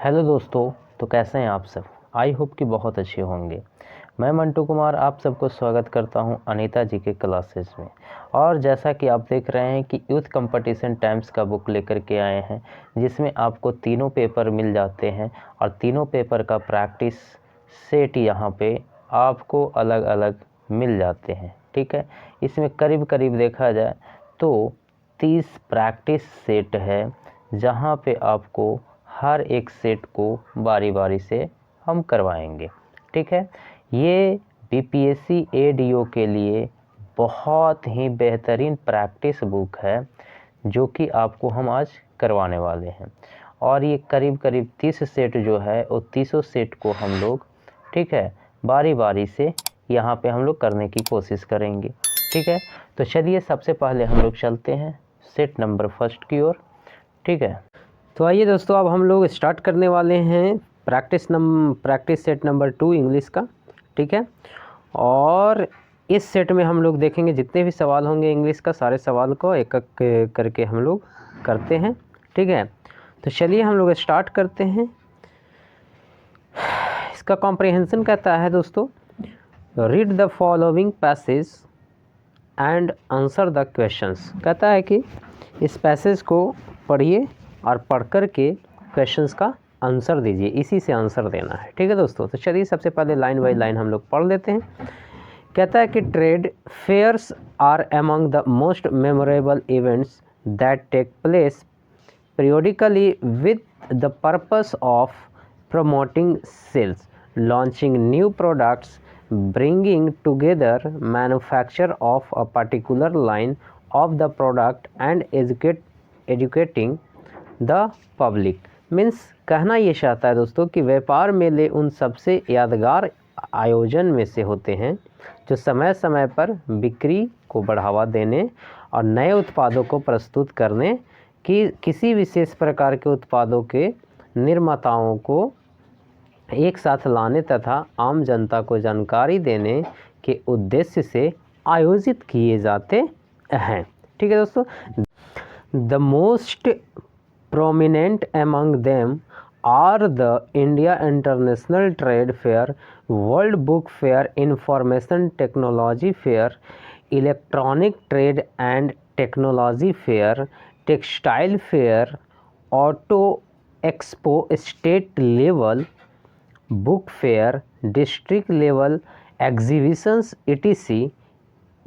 Hello दोस्तों, तो कैसे हैं आप सब। आई होप कि बहुत अच्छे होंगे। मैं मंटू कुमार आप सबको स्वागत करता हूं अनीता जी के क्लासेस में। और जैसा कि आप देख रहे हैं कि यूथ कंपटीशन टाइम्स का बुक लेकर के आए हैं, जिसमें आपको तीनों पेपर मिल जाते हैं और तीनों पेपर का प्रैक्टिस सेट यहाँ पे आपको अलग अलग मिल जाते हैं। ठीक है, इसमें करीब करीब देखा जाए तो 30 प्रैक्टिस सेट है, जहाँ पे आपको हर एक सेट को बारी बारी से हम करवाएंगे। ठीक है, ये बीपीएससी एडीओ के लिए बहुत ही बेहतरीन प्रैक्टिस बुक है, जो कि आपको हम आज करवाने वाले हैं। और ये करीब करीब 30 सेट जो है वो 30 सेट को हम लोग, ठीक है, बारी बारी से यहाँ पे हम लोग करने की कोशिश करेंगे। ठीक है, तो चलिए सबसे पहले हम लोग चलते हैं सेट नंबर फर्स्ट की ओर। ठीक है, तो आइए दोस्तों, अब हम लोग स्टार्ट करने वाले हैं प्रैक्टिस सेट नंबर 2 इंग्लिश का। ठीक है, और इस सेट में हम लोग देखेंगे जितने भी सवाल होंगे इंग्लिश का, सारे सवाल को एक एक करके हम लोग करते हैं। ठीक है, तो चलिए हम लोग स्टार्ट करते हैं। इसका कॉम्प्रिहेंशन कहता है दोस्तों, read the following passage and answer the questions. कहता है कि इस पैसेज को पढ़िए और पढ़ कर के क्वेश्चंस का आंसर दीजिए, इसी से आंसर देना है। ठीक है दोस्तों, तो चलिए सबसे पहले लाइन बाय लाइन हम लोग पढ़ लेते हैं। कहता है कि trade fairs are among the most memorable events that take place periodically with the purpose of promoting sales, launching new products, bringing together manufacture of a particular line of the product and educating the public। Means कहना ये चाहता है दोस्तों कि व्यापार मेले उन सबसे यादगार आयोजन में से होते हैं जो समय समय पर बिक्री को बढ़ावा देने और नए उत्पादों को प्रस्तुत करने कि किसी विशेष प्रकार के उत्पादों के निर्माताओं को एक साथ लाने तथा आम जनता को जानकारी देने के उद्देश्य से आयोजित किए जाते हैं। ठीक है दोस्तों, the most prominent among them are the India international trade fair, world book fair, information technology fair, electronic trade and technology fair, textile fair, auto expo, state level book fair, district level exhibitions etc।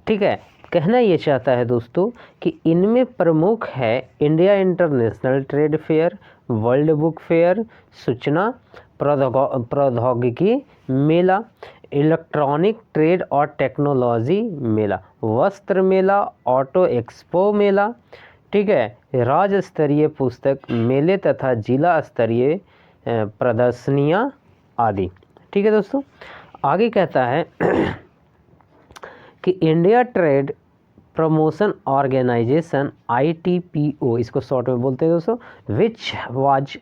ठीक है, कहना ये चाहता है दोस्तों कि इनमें प्रमुख है India international trade fair, world book fair, सूचना प्रौद्योगिकी मेला, इलेक्ट्रॉनिक ट्रेड और टेक्नोलॉजी मेला, वस्त्र मेला, ऑटो एक्सपो मेला। ठीक है, राज्य स्तरीय पुस्तक मेले तथा जिला स्तरीय प्रदर्शनियाँ आदि। ठीक है दोस्तों, आगे कहता है कि India trade promotion organisation ITPO, इसको शॉर्ट में बोलते हैं दोस्तों, which was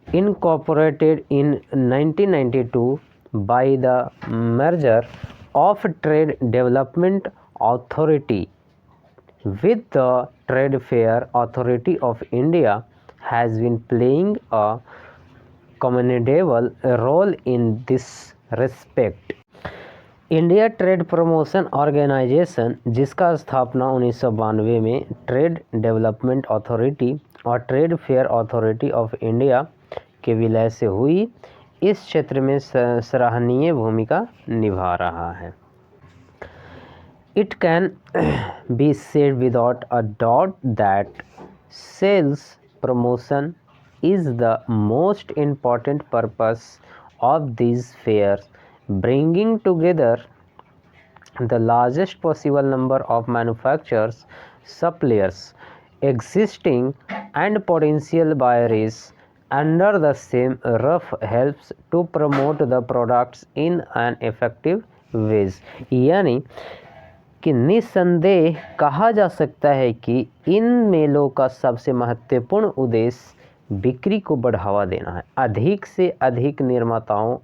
incorporated in 1992 by the merger of trade development authority with the Trade Fair Authority of India, has been playing a commendable role in this respect। India trade promotion organisation, जिसका स्थापना 1992 में trade development authority और trade fair authority of India के विलय से हुई, इस क्षेत्र में सराहनीय भूमिका निभा रहा है। It can be said without a doubt that sales promotion is the most important purpose of these fairs, bringing together the largest possible number of manufacturers, suppliers, existing and potential buyers under the same roof helps to promote the products in an effective ways। यानी कि निस्संदेह कहा जा सकता है कि इन मेलों का सबसे महत्वपूर्ण उद्देश्य बिक्री को बढ़ावा देना है, अधिक से अधिक निर्माताओं,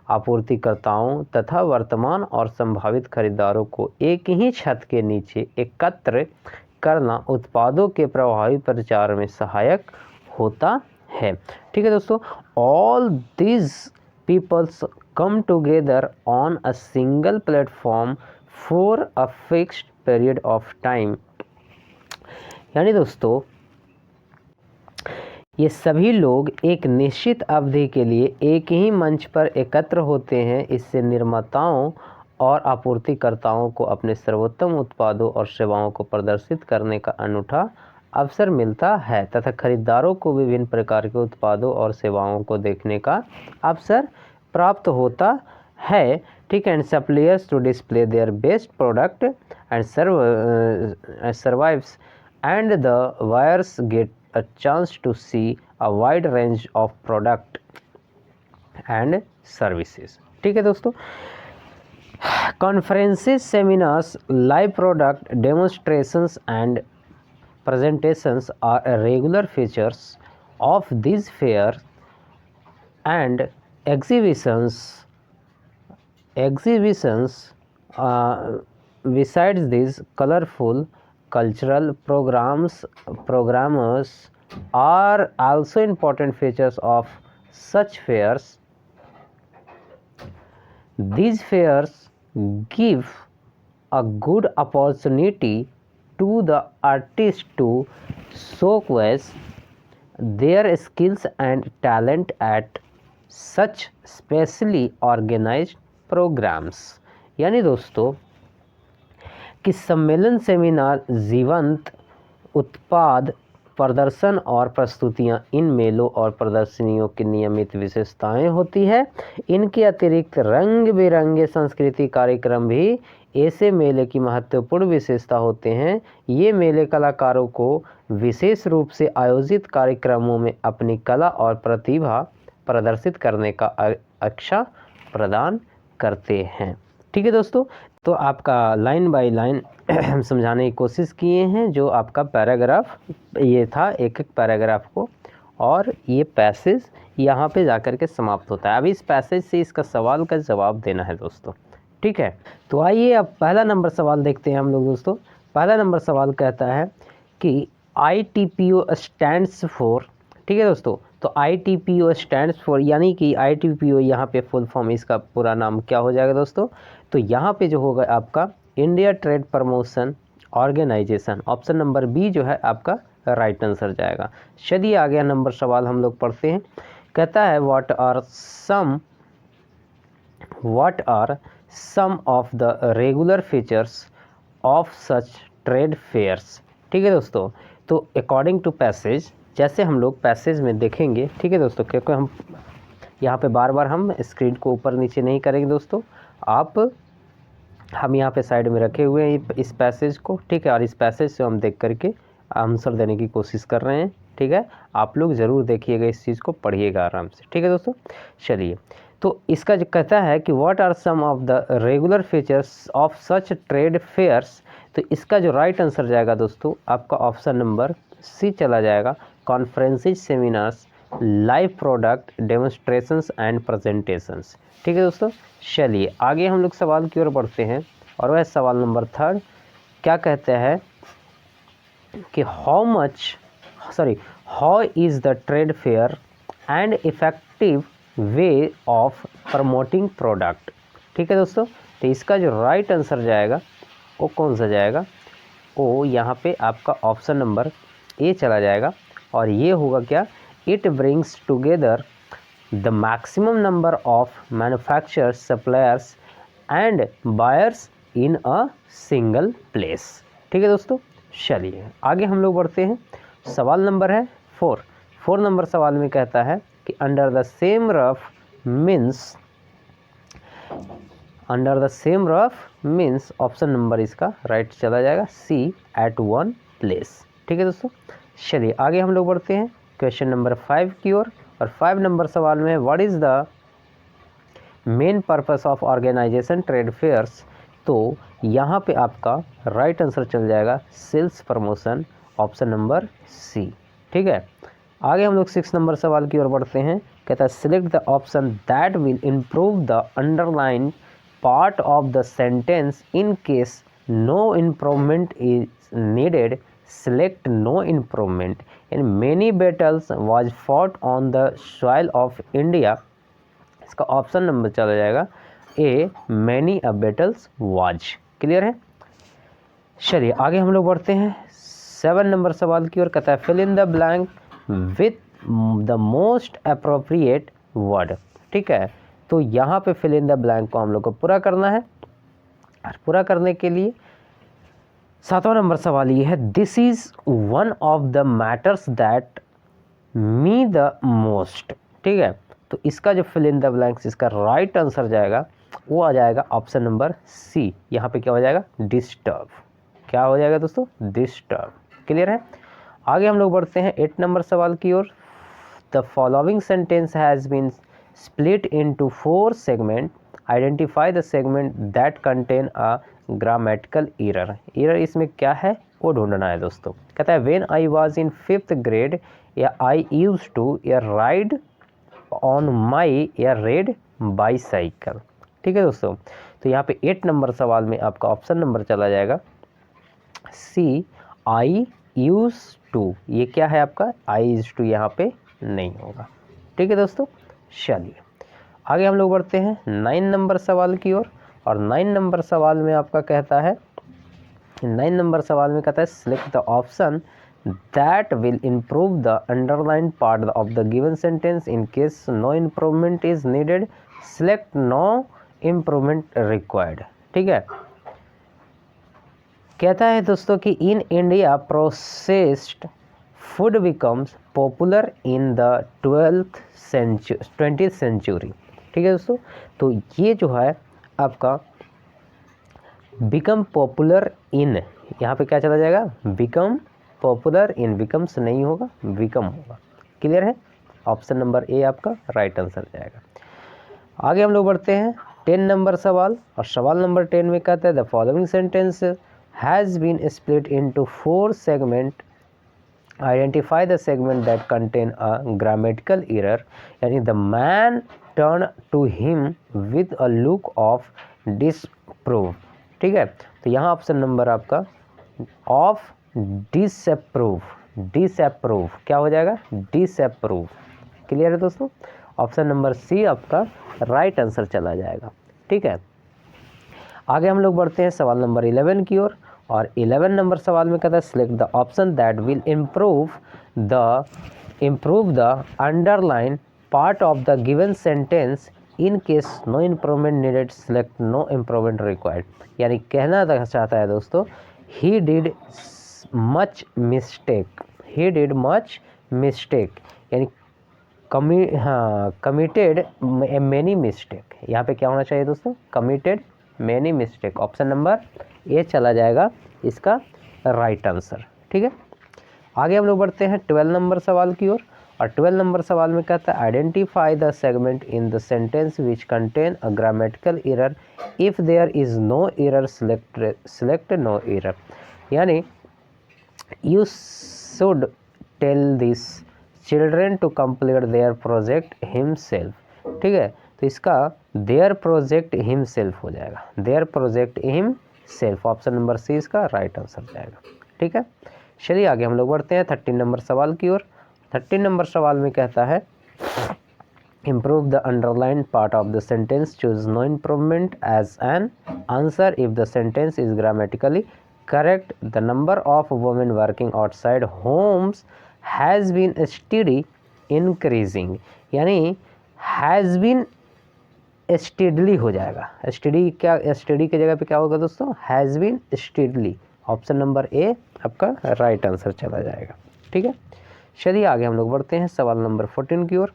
आपूर्तिकर्ताओं तथा वर्तमान और संभावित खरीदारों को एक ही छत के नीचे एकत्र करना उत्पादों के प्रभावी प्रचार में सहायक होता है। ठीक है दोस्तों, all these peoples come together on a single platform for a fixed period of time. यानी दोस्तों ये सभी लोग एक निश्चित अवधि के लिए एक ही मंच पर एकत्र होते हैं। इससे निर्माताओं और आपूर्तिकर्ताओं को अपने सर्वोत्तम उत्पादों और सेवाओं को प्रदर्शित करने का अनूठा अवसर मिलता है तथा खरीदारों को विभिन्न प्रकार के उत्पादों और सेवाओं को देखने का अवसर प्राप्त होता है। ठीक है, and suppliers to display their best product and survives and the buyers get a chance to see a wide range of product and services। ठीक है दोस्तों, conferences, seminars, live product demonstrations and presentations are a regular features of these fairs and exhibitions besides these colorful cultural programmers are also important features of such fairs। These fairs give a good opportunity to the artists to showcase their skills and talent at such specially organized programs। यानी दोस्तों कि सम्मेलन, seminar, जीवंत उत्पाद प्रदर्शन और प्रस्तुतियां इन मेलों और प्रदर्शनियों की नियमित विशेषताएं होती है। इनके अतिरिक्त रंग बिरंगे सांस्कृतिक कार्यक्रम भी ऐसे मेले की महत्वपूर्ण विशेषता होते हैं। ये मेले कलाकारों को विशेष रूप से आयोजित कार्यक्रमों में अपनी कला और प्रतिभा प्रदर्शित करने का अवसर प्रदान करते हैं। ठीक है दोस्तों, तो आपका लाइन बाय लाइन हम समझाने की कोशिश किए हैं। जो आपका पैराग्राफ ये था, एक एक पैराग्राफ को, और ये पैसेज यहाँ पे जाकर के समाप्त होता है। अब इस पैसेज से इसका सवाल का जवाब देना है दोस्तों। ठीक है, तो आइए अब पहला नंबर सवाल देखते हैं हम लोग दोस्तों। पहला नंबर सवाल कहता है कि ITPO स्टैंड्स फॉर। ठीक है दोस्तों, तो ITPO स्टैंड्स फॉर यानी कि ITPO यहाँ पे फुल फॉर्म, इसका पूरा नाम क्या हो जाएगा दोस्तों? तो यहाँ पे जो होगा आपका India trade promotion organisation. Option number B जो है आपका राइट आंसर जाएगा। चलिए आगे नंबर सवाल हम लोग पढ़ते हैं। कहता है what are some of the regular features of such trade fairs. ठीक है दोस्तों, तो अकॉर्डिंग टू पैसेज, जैसे हम लोग पैसेज में देखेंगे। ठीक है दोस्तों, क्योंकि हम यहाँ पे बार बार हम स्क्रीन को ऊपर नीचे नहीं करेंगे दोस्तों, हम यहाँ पे साइड में रखे हुए हैं इस पैसेज को। ठीक है, और इस पैसेज से हम देख करके आंसर देने की कोशिश कर रहे हैं। ठीक है, आप लोग ज़रूर देखिएगा, इस चीज़ को पढ़िएगा आराम से। ठीक है दोस्तों, चलिए, तो इसका जो कहता है कि what are some of the regular features of such trade fairs, तो इसका जो राइट आंसर जाएगा दोस्तों आपका ऑप्शन नंबर सी चला जाएगा। Conferences, seminars, live product demonstrations and presentations. ठीक है दोस्तों, चलिए आगे हम लोग सवाल की ओर बढ़ते हैं, और वह सवाल नंबर 3 क्या कहते हैं कि how is the trade fair and effective way of promoting product. ठीक है दोस्तों, तो इसका जो राइट आंसर जाएगा वो कौन सा जाएगा? वो यहाँ पे आपका ऑप्शन नंबर ए चला जाएगा, और ये होगा क्या? It brings together the maximum number of manufacturers, suppliers and buyers in a single place. ठीक है दोस्तों, चलिए आगे हम लोग बढ़ते हैं। सवाल नंबर है 4 नंबर सवाल में कहता है कि under the same rough means option number इसका राइट चला जाएगा सी, एट वन प्लेस। ठीक है दोस्तों, चलिए आगे हम लोग बढ़ते हैं क्वेश्चन नंबर 5 की ओर, और 5 नंबर सवाल में what is the main purpose of organisation trade fairs. तो यहाँ पे आपका राइट आंसर चल जाएगा sales promotion, option number C. ठीक है, आगे हम लोग 6 नंबर सवाल की ओर बढ़ते हैं। कहता है select the option that will improve the underline part of the sentence in case no improvement is needed, select no improvement. In many battles was fought on the soil of India. इसका option number चला जाएगा A, many a battles was. Clear है। चलिए आगे हम लोग बढ़ते हैं 7 नंबर सवाल की ओर। कहता है fill in the blank with the most appropriate word. ठीक है, तो यहाँ पे फिल इन द ब्लैंक को हम लोग को पूरा करना है। और पूरा करने के लिए 7वां नंबर सवाल ये है, this is one of the matters that me the most. ठीक है, तो इसका जो फिल इन द ब्लैंक्स, इसका राइट आंसर जाएगा वो आ जाएगा ऑप्शन नंबर सी। यहाँ पे क्या हो जाएगा, डिस्टर्ब। क्या हो जाएगा दोस्तों, डिस्टर्ब। क्लियर है। आगे हम लोग बढ़ते हैं 8 नंबर सवाल की ओर। The following sentence has been split into 4 segment, identify the segment that contain a grammatical error. Error इसमें क्या है वो ढूंढना है दोस्तों। कहता है when I was in 5th grade या आई यूज्ड टू या राइड ऑन माई या रेड बाईसाइकिल। ठीक है दोस्तों, तो यहाँ पे 8 नंबर सवाल में आपका ऑप्शन नंबर चला जाएगा सी, आई यूज टू। ये क्या है आपका, आई यूज टू यहाँ पे नहीं होगा। ठीक है दोस्तों। चलिए आगे हम लोग बढ़ते हैं 9 नंबर सवाल की ओर। और 9 नंबर सवाल में आपका कहता है, 9 नंबर सवाल में कहता है select the option that will improve the underlined part of the given sentence in case no improvement is needed, select no improvement required। ठीक है, कहता है दोस्तों कि in India processed food becomes popular in the 20th century. ठीक है दोस्तों, तो ये जो है आपका बिकम पॉपुलर इन, यहाँ पे क्या चला जाएगा, बिकम पॉपुलर इन, बिकम्स नहीं होगा, बिकम होगा। क्लियर है। ऑप्शन नंबर ए आपका राइट आंसर जाएगा। आगे हम लोग बढ़ते हैं 10 नंबर सवाल। और सवाल नंबर 10 में कहता है the following sentence has been split into 4 segment, identify the segment that contain a grammatical error. यानी the man turn to him with a look of disprove. ठीक है, तो यहाँ ऑप्शन नंबर आपका ऑफ डिसअप्रूव, डिसअप्रूव क्या हो जाएगा, disapprove. Clear है दोस्तों। ऑप्शन नंबर सी आपका राइट आंसर चला जाएगा। ठीक है, आगे हम लोग बढ़ते हैं सवाल नंबर 11 की ओर। और 11 नंबर सवाल में कहता है select the option that will improve the underline part of the given sentence in case no improvement needed, select no improvement required. यानी कहना चाहता है दोस्तों, he did much mistake, he did much mistake, यानी कमिटेड मैनी मिस्टेक। यहाँ पे क्या होना चाहिए दोस्तों, committed many mistake. Option number A चला जाएगा इसका राइट आंसर। ठीक है, आगे हम लोग बढ़ते हैं 12 नंबर सवाल की ओर। और 12 नंबर सवाल में कहता है identify the segment in the sentence which contain a grammatical error, if there is no error select no error. यानी you should tell these children to complete their project himself। ठीक है, तो इसका their project himself हो जाएगा, their project himself। Option number C इसका right answer जाएगा। ठीक है, चलिए आगे हम लोग बढ़ते हैं 13 नंबर सवाल की ओर। 13 नंबर सवाल में कहता है improve the underlined part of the sentence, choose no improvement as an answer if the sentence is grammatically correct, the number of women working outside homes has been steady increasing। यानी has been steadily हो जाएगा, steady क्या, steady की जगह पे क्या होगा दोस्तों, has been steadily। Option number ए आपका राइट आंसर चला जाएगा। ठीक है, चलिए आगे हम लोग बढ़ते हैं सवाल नंबर 14 की ओर।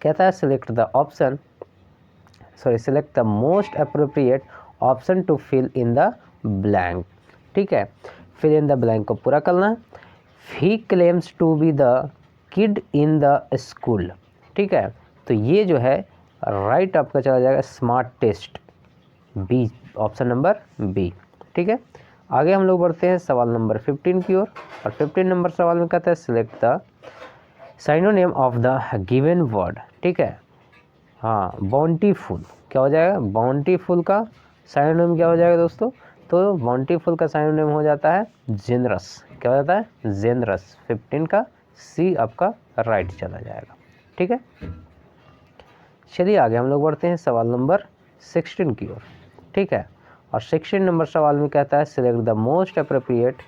कहता है select the option, select the most appropriate option to fill in the blank. ठीक है, फिल इन द ब्लैंक को पूरा करना है। He claims to be the kid in the school. ठीक है, तो ये जो है राइट आपका चला जाएगा smart test, B, option number B. ठीक है, आगे हम लोग बढ़ते हैं सवाल नंबर 15 की ओर। और 15 नंबर सवाल में कहता है select the synonym of the given word. ठीक है, हाँ, बाउंटीफुल क्या हो जाएगा, बाउंटीफुल का साइनोनिम क्या हो जाएगा दोस्तों, तो बाउंटीफुल का साइनोनिम हो जाता है जेनरस। क्या हो जाता है? जेनरस। 15 का सी आपका राइट चला जाएगा। ठीक है, चलिए आगे हम लोग बढ़ते हैं सवाल नंबर 16 की ओर। ठीक है, और 16 नंबर सवाल में कहता है select the most appropriate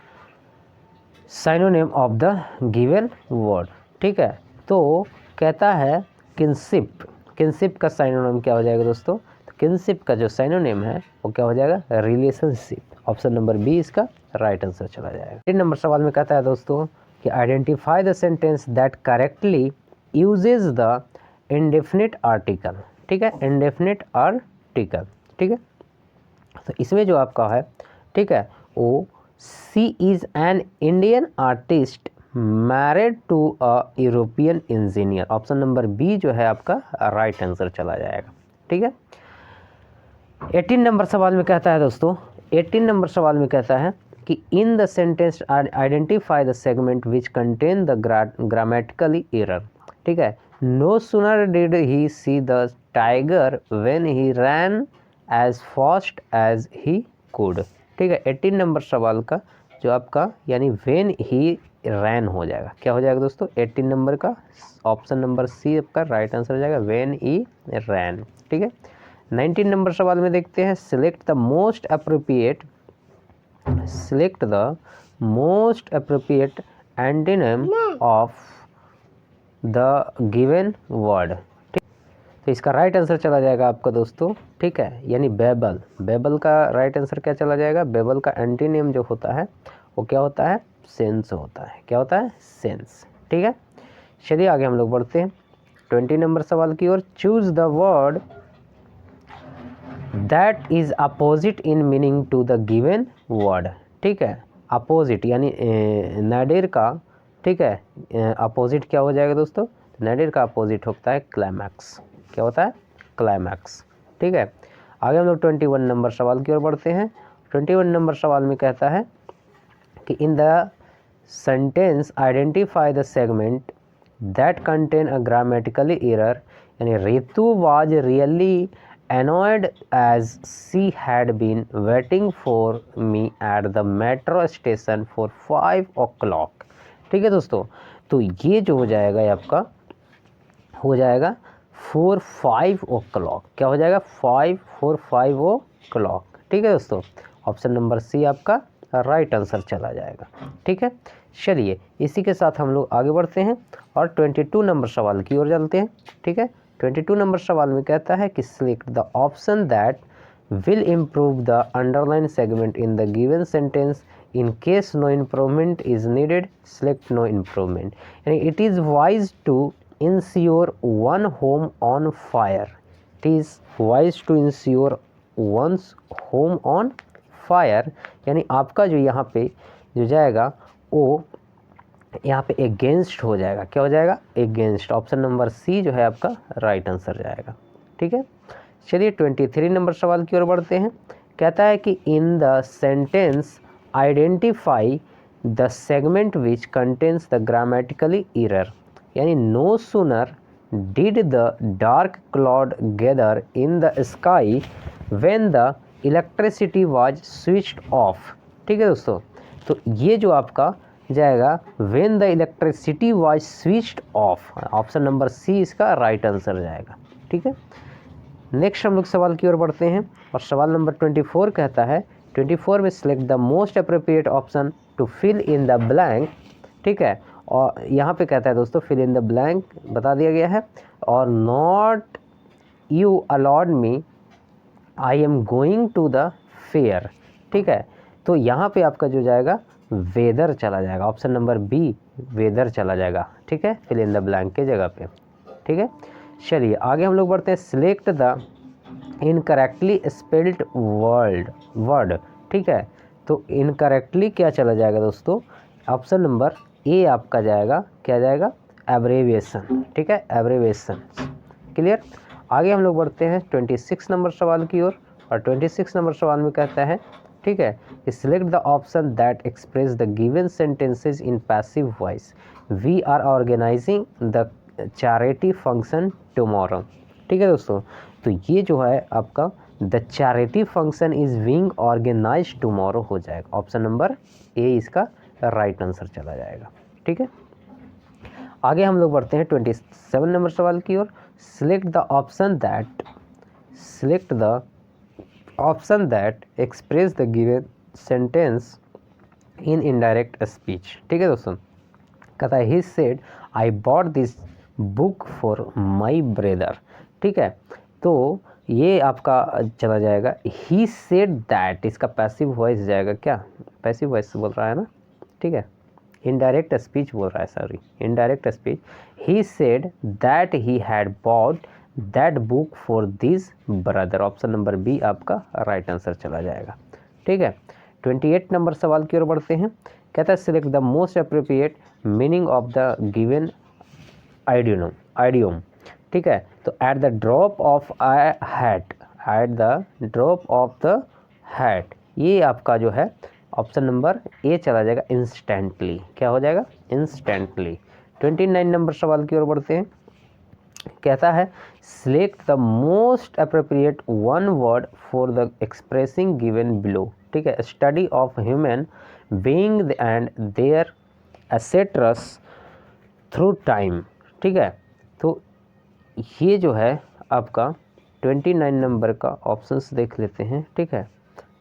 synonym of the given word. ठीक है, तो कहता है किनशिप। किनशिप का साइनोनिम क्या हो जाएगा दोस्तों? तो किनशिप का जो साइनोनिम है वो क्या हो जाएगा? रिलेशनशिप। ऑप्शन नंबर बी इसका राइट आंसर चला जाएगा। 3 नंबर सवाल में कहता है दोस्तों कि identify the sentence that correctly uses the indefinite article. ठीक है, इंडेफिनिट आर्टिकल। ठीक है, तो इसमें जो आपका है, ठीक है, वो she is an Indian artist married to a European engineer. Option number B जो है आपका राइट आंसर चला जाएगा। ठीक है, 18 नंबर सवाल में कहता है दोस्तों, 18 नंबर सवाल में कहता है कि in the sentence identify the segment which contain the grammatically error. ठीक है, no sooner did he see the tiger when he ran as fast as he could. ठीक है, 18 नंबर सवाल का जो आपका यानी व्हेन ही रैन हो जाएगा। क्या हो जाएगा दोस्तों? 18 नंबर का ऑप्शन नंबर सी आपका राइट आंसर हो जाएगा, व्हेन ही रैन। ठीक है, 19 नंबर सवाल में देखते हैं select the most appropriate antonym of the given word. तो इसका राइट आंसर चला जाएगा आपका दोस्तों। ठीक है, यानी बेबल। बेबल का राइट आंसर क्या चला जाएगा? बेबल का एंटीनियम जो होता है वो क्या होता है? सेंस होता है। क्या होता है? सेंस। ठीक है, चलिए आगे हम लोग बढ़ते हैं 20 नंबर सवाल की ओर। Choose the word that is opposite in meaning to the given word. ठीक है, अपोजिट यानी नाडिर का, ठीक है, अपोजिट क्या हो जाएगा दोस्तों? नाडिर का अपोजिट होता है क्लाइमैक्स। क्या होता है? क्लाइमैक्स। ठीक है, आगे हम लोग 21 नंबर सवाल की ओर बढ़ते हैं। 21 नंबर सवाल में कहता है कि in the sentence identify the segment that contain a grammatically error. यानी Ritu was really annoyed as she had been waiting for me at the metro station for 5 o'clock। ठीक है दोस्तों, तो ये जो हो जाएगा ये आपका हो जाएगा 4-5 o'clock। क्या हो जाएगा? 4-5 o'clock। ठीक है दोस्तों, ऑप्शन नंबर सी आपका राइट आंसर चला जाएगा। ठीक है, चलिए इसी के साथ हम लोग आगे बढ़ते हैं और 22 नंबर सवाल की ओर चलते हैं। ठीक है, 22 नंबर सवाल में कहता है कि select the option that will improve the underline segment in the given sentence in case no improvement is needed select no improvement. यानी it is wise to insure one home on fire. It is wise to insure one's home on fire. यानी आपका जो यहाँ पे जो जाएगा वो यहाँ पे एगेंस्ट हो जाएगा। क्या हो जाएगा? एगेंस्ट। ऑप्शन नंबर सी जो है आपका राइट आंसर जाएगा। ठीक है, चलिए 23 नंबर सवाल की ओर बढ़ते हैं। कहता है कि in the sentence identify the segment which contains the grammatically error. यानी no sooner did the dark cloud gather in the sky when the electricity was switched off. ठीक है दोस्तों, तो ये जो आपका जाएगा when the electricity was switched off. Option number C इसका राइट आंसर जाएगा। ठीक है, नेक्स्ट हम लोग सवाल की ओर बढ़ते हैं और सवाल नंबर 24 कहता है 24 में select the most appropriate option to fill in the blank. ठीक है, और यहाँ पे कहता है दोस्तों फिल इन द ब्लैंक बता दिया गया है और not you allowed me I am going to the fair. ठीक है, तो यहाँ पे आपका जो जाएगा वेदर चला जाएगा। ऑप्शन नंबर बी वेदर चला जाएगा। ठीक है, फिल इन द ब्लैंक के जगह पे। ठीक है, चलिए आगे हम लोग बढ़ते हैं select the incorrectly spelled word. ठीक है, तो इनकरेक्टली क्या चला जाएगा दोस्तों? ऑप्शन नंबर ए आपका जाएगा, क्या जाएगा? एब्रेविएशन। ठीक है, एब्रेविएशन। क्लियर, आगे हम लोग बढ़ते हैं 26 नंबर सवाल की ओर और 26 नंबर सवाल में कहता है, ठीक है, select the option that express the given sentences in passive voice. We are organising the charity function tomorrow. ठीक है दोस्तों, तो ये जो है आपका the charity function is being organised tomorrow हो जाएगा। ऑप्शन नंबर ए इसका राइट आंसर चला जाएगा। ठीक है, आगे हम लोग बढ़ते हैं 27 नंबर सवाल की ओर। Select the option that express the given sentence in indirect speech. ठीक है दोस्तों, कहता है he said I bought this book for my brother. ठीक है, तो ये आपका चला जाएगा ही सेड दैट, इसका पैसिव वॉइस जाएगा। क्या पैसिव वॉइस बोल रहा है ना, ठीक है, इनडायरेक्ट स्पीच बोल रहा है, sorry indirect speech. He said that he had bought that book for this brother. Option number B आपका राइट आंसर चला जाएगा। ठीक है, 28 नंबर सवाल की ओर बढ़ते हैं। कहता है select the most appropriate meaning of the given idiom. ठीक है, तो at the drop of the hat, ये आपका जो है ऑप्शन नंबर ए चला जाएगा इंस्टेंटली। क्या हो जाएगा, इंस्टेंटली। 29 नंबर सवाल की ओर बढ़ते हैं। कहता है select the most appropriate one word for the expressing given below. ठीक है, study of human being and their ancestors through time. ठीक है, तो ये जो है आपका 29 नंबर का ऑप्शंस देख लेते हैं। ठीक है,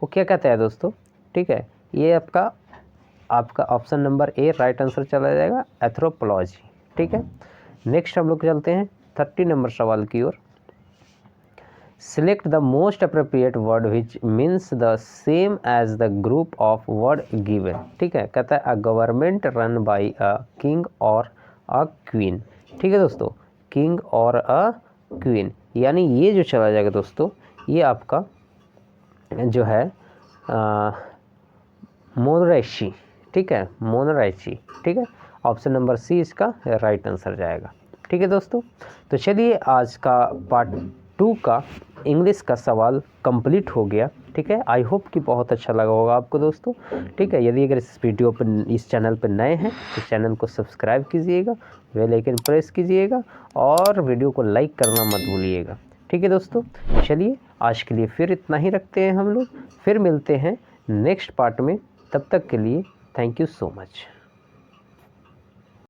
वो क्या कहता है दोस्तों, ठीक है, ये आपका ऑप्शन नंबर ए राइट आंसर चला जाएगा, एथ्रोपोलॉजी। ठीक है, नेक्स्ट हम लोग चलते हैं 30 नंबर सवाल की ओर। Select the most appropriate word which means the same as the group of word given. ठीक है, कहता है a government run by a king or a queen. ठीक है दोस्तों, किंग और अ क्वीन, यानी ये जो चला जाएगा दोस्तों, ये आपका जो है मोनार्ची। ठीक है, मोनार्ची। ठीक है, ऑप्शन नंबर सी इसका राइट आंसर जाएगा। ठीक है दोस्तों, तो चलिए आज का पार्ट 2 का इंग्लिश का सवाल कंप्लीट हो गया। ठीक है, आई होप कि बहुत अच्छा लगा होगा आपको दोस्तों। ठीक है, यदि अगर इस वीडियो पर इस चैनल पर नए हैं तो चैनल को सब्सक्राइब कीजिएगा, बेल आइकन प्रेस कीजिएगा और वीडियो को लाइक करना मत भूलिएगा। ठीक है दोस्तों, चलिए आज के लिए फिर इतना ही रखते हैं हम लोग, फिर मिलते हैं नेक्स्ट पार्ट में। तब तक के लिए थैंक यू सो मच।